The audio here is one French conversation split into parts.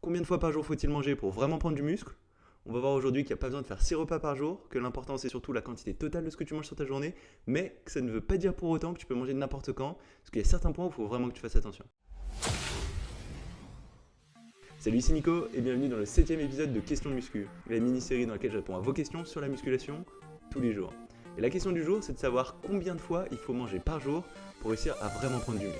Combien de fois par jour faut-il manger pour vraiment prendre du muscle? On va voir aujourd'hui qu'il n'y a pas besoin de faire 6 repas par jour, que l'important c'est surtout la quantité totale de ce que tu manges sur ta journée, mais que ça ne veut pas dire pour autant que tu peux manger n'importe quand, parce qu'il y a certains points où il faut vraiment que tu fasses attention. Salut, ici Nico et bienvenue dans le 7ème épisode de Questions Muscu, la mini-série dans laquelle je réponds à vos questions sur la musculation tous les jours. Et la question du jour, c'est de savoir combien de fois il faut manger par jour pour réussir à vraiment prendre du muscle.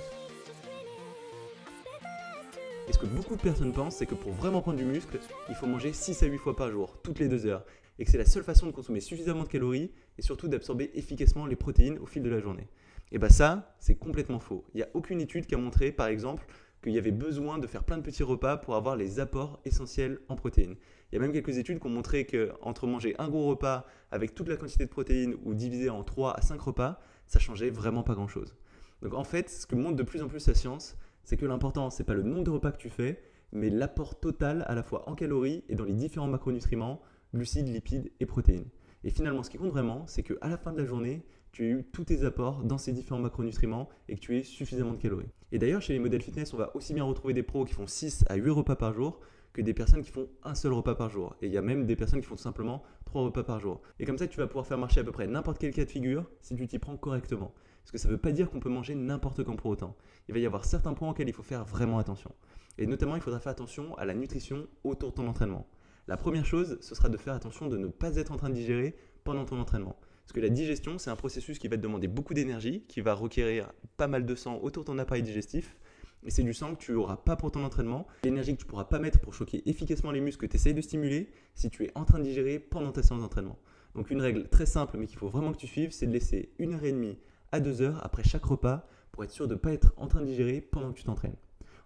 Et ce que beaucoup de personnes pensent, c'est que pour vraiment prendre du muscle, il faut manger 6 à 8 fois par jour, toutes les 2 heures, et que c'est la seule façon de consommer suffisamment de calories et surtout d'absorber efficacement les protéines au fil de la journée. Et bah ça, c'est complètement faux. Il n'y a aucune étude qui a montré, par exemple, qu'il y avait besoin de faire plein de petits repas pour avoir les apports essentiels en protéines. Il y a même quelques études qui ont montré qu'entre manger un gros repas avec toute la quantité de protéines ou diviser en 3 à 5 repas, ça changeait vraiment pas grand-chose. Donc en fait, ce que montre de plus en plus la science, c'est que l'important, ce n'est pas le nombre de repas que tu fais, mais l'apport total à la fois en calories et dans les différents macronutriments, glucides, lipides et protéines. Et finalement, ce qui compte vraiment, c'est qu'à la fin de la journée, tu as eu tous tes apports dans ces différents macronutriments et que tu aies suffisamment de calories. Et d'ailleurs, chez les modèles fitness, on va aussi bien retrouver des pros qui font 6 à 8 repas par jour que des personnes qui font un seul repas par jour. Et il y a même des personnes qui font tout simplement 3 repas par jour. Et comme ça, tu vas pouvoir faire marcher à peu près n'importe quel cas de figure si tu t'y prends correctement. Parce que ça ne veut pas dire qu'on peut manger n'importe quand pour autant. Il va y avoir certains points auxquels il faut faire vraiment attention. Et notamment, il faudra faire attention à la nutrition autour de ton entraînement. La première chose, ce sera de faire attention de ne pas être en train de digérer pendant ton entraînement. Parce que la digestion, c'est un processus qui va te demander beaucoup d'énergie, qui va requérir pas mal de sang autour de ton appareil digestif. Et c'est du sang que tu n'auras pas pour ton entraînement, l'énergie que tu ne pourras pas mettre pour choquer efficacement les muscles que tu essayes de stimuler si tu es en train de digérer pendant ta séance d'entraînement. Donc une règle très simple mais qu'il faut vraiment que tu suives, c'est de laisser 1h30 à 2 heures après chaque repas pour être sûr de ne pas être en train de digérer pendant que tu t'entraînes.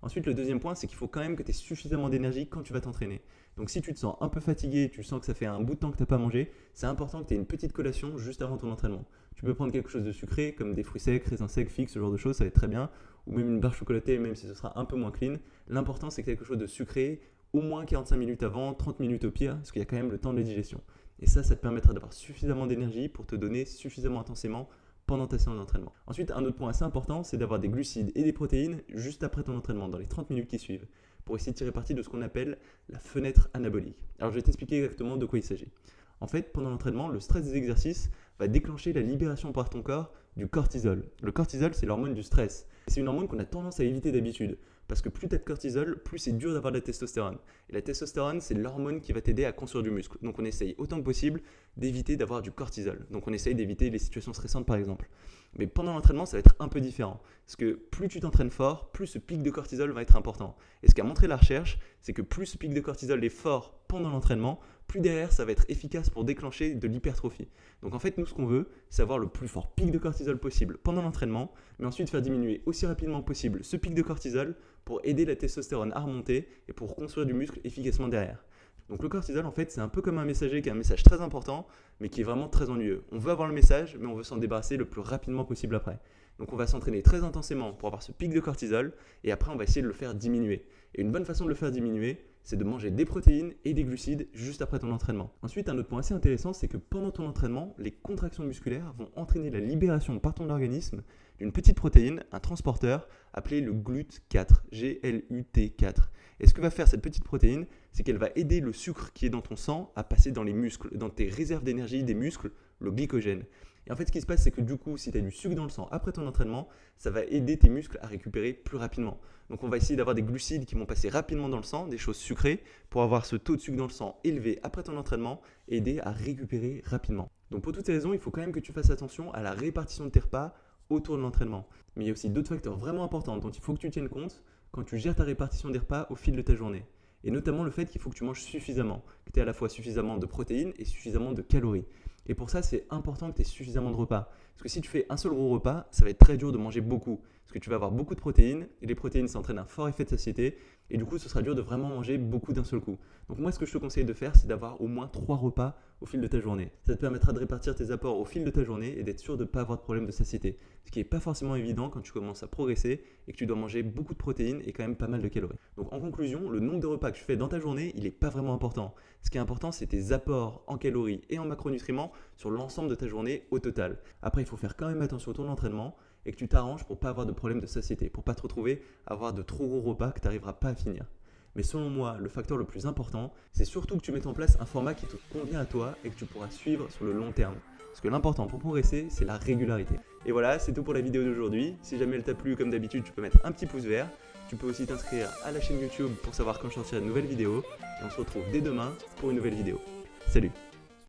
Ensuite, le deuxième point, c'est qu'il faut quand même que tu aies suffisamment d'énergie quand tu vas t'entraîner. Donc si tu te sens un peu fatigué, tu sens que ça fait un bout de temps que tu n'as pas mangé, c'est important que tu aies une petite collation juste avant ton entraînement. Tu peux prendre quelque chose de sucré, comme des fruits secs, raisins secs, figues, ce genre de choses, ça va être très bien. Ou même une barre chocolatée, même si ce sera un peu moins clean. L'important, c'est quelque chose de sucré, au moins 45 minutes avant, 30 minutes au pire, parce qu'il y a quand même le temps de la digestion. Et ça te permettra d'avoir suffisamment d'énergie pour te donner suffisamment intensément pendant ta séance d'entraînement. Ensuite, un autre point assez important, c'est d'avoir des glucides et des protéines juste après ton entraînement, dans les 30 minutes qui suivent, pour essayer de tirer parti de ce qu'on appelle la fenêtre anabolique. Alors, je vais t'expliquer exactement de quoi il s'agit. En fait, pendant l'entraînement, le stress des exercices va déclencher la libération par ton corps du cortisol. Le cortisol, c'est l'hormone du stress. C'est une hormone qu'on a tendance à éviter d'habitude. Parce que plus tu as de cortisol, plus c'est dur d'avoir de la testostérone. Et la testostérone, c'est l'hormone qui va t'aider à construire du muscle. Donc on essaye autant que possible d'éviter d'avoir du cortisol. Donc on essaye d'éviter les situations stressantes par exemple. Mais pendant l'entraînement, ça va être un peu différent. Parce que plus tu t'entraînes fort, plus ce pic de cortisol va être important. Et ce qu'a montré la recherche, c'est que plus ce pic de cortisol est fort pendant l'entraînement, plus derrière ça va être efficace pour déclencher de l'hypertrophie. Donc en fait, nous ce qu'on veut, c'est avoir le plus fort pic de cortisol possible pendant l'entraînement, mais ensuite faire diminuer aussi rapidement possible ce pic de cortisol pour aider la testostérone à remonter et pour construire du muscle efficacement derrière. Donc le cortisol, en fait, c'est un peu comme un messager qui a un message très important, mais qui est vraiment très ennuyeux. On veut avoir le message, mais on veut s'en débarrasser le plus rapidement possible après. Donc on va s'entraîner très intensément pour avoir ce pic de cortisol, et après on va essayer de le faire diminuer. Et une bonne façon de le faire diminuer, c'est de manger des protéines et des glucides juste après ton entraînement. Ensuite, un autre point assez intéressant, c'est que pendant ton entraînement, les contractions musculaires vont entraîner la libération par ton organisme d'une petite protéine, un transporteur, appelé le GLUT4, G-L-U-T-4. Et ce que va faire cette petite protéine, c'est qu'elle va aider le sucre qui est dans ton sang à passer dans les muscles, dans tes réserves d'énergie des muscles, le glycogène. Et en fait, ce qui se passe, c'est que du coup, si tu as du sucre dans le sang après ton entraînement, ça va aider tes muscles à récupérer plus rapidement. Donc, on va essayer d'avoir des glucides qui vont passer rapidement dans le sang, des choses sucrées, pour avoir ce taux de sucre dans le sang élevé après ton entraînement et aider à récupérer rapidement. Donc, pour toutes ces raisons, il faut quand même que tu fasses attention à la répartition de tes repas autour de l'entraînement. Mais il y a aussi d'autres facteurs vraiment importants dont il faut que tu tiennes compte quand tu gères ta répartition des repas au fil de ta journée. Et notamment le fait qu'il faut que tu manges suffisamment, que tu aies à la fois suffisamment de protéines et suffisamment de calories. Et pour ça, c'est important que tu aies suffisamment de repas. Parce que si tu fais un seul gros repas, ça va être très dur de manger beaucoup. Parce que tu vas avoir beaucoup de protéines, et les protéines, ça entraîne un fort effet de satiété. Et du coup, ce sera dur de vraiment manger beaucoup d'un seul coup. Donc moi, ce que je te conseille de faire, c'est d'avoir au moins 3 repas au fil de ta journée. Ça te permettra de répartir tes apports au fil de ta journée et d'être sûr de ne pas avoir de problème de satiété. Ce qui n'est pas forcément évident quand tu commences à progresser et que tu dois manger beaucoup de protéines et quand même pas mal de calories. Donc en conclusion, le nombre de repas que tu fais dans ta journée, il n'est pas vraiment important. Ce qui est important, c'est tes apports en calories et en macronutriments sur l'ensemble de ta journée au total. Après, il faut faire quand même attention à ton entraînement et que tu t'arranges pour ne pas avoir de problème de satiété, pour ne pas te retrouver à avoir de trop gros repas que tu n'arriveras pas à finir. Mais selon moi, le facteur le plus important, c'est surtout que tu mettes en place un format qui te convient à toi et que tu pourras suivre sur le long terme. Parce que l'important pour progresser, c'est la régularité. Et voilà, c'est tout pour la vidéo d'aujourd'hui. Si jamais elle t'a plu, comme d'habitude, tu peux mettre un petit pouce vert. Tu peux aussi t'inscrire à la chaîne YouTube pour savoir quand je sortirai de nouvelles vidéos. Et on se retrouve dès demain pour une nouvelle vidéo. Salut!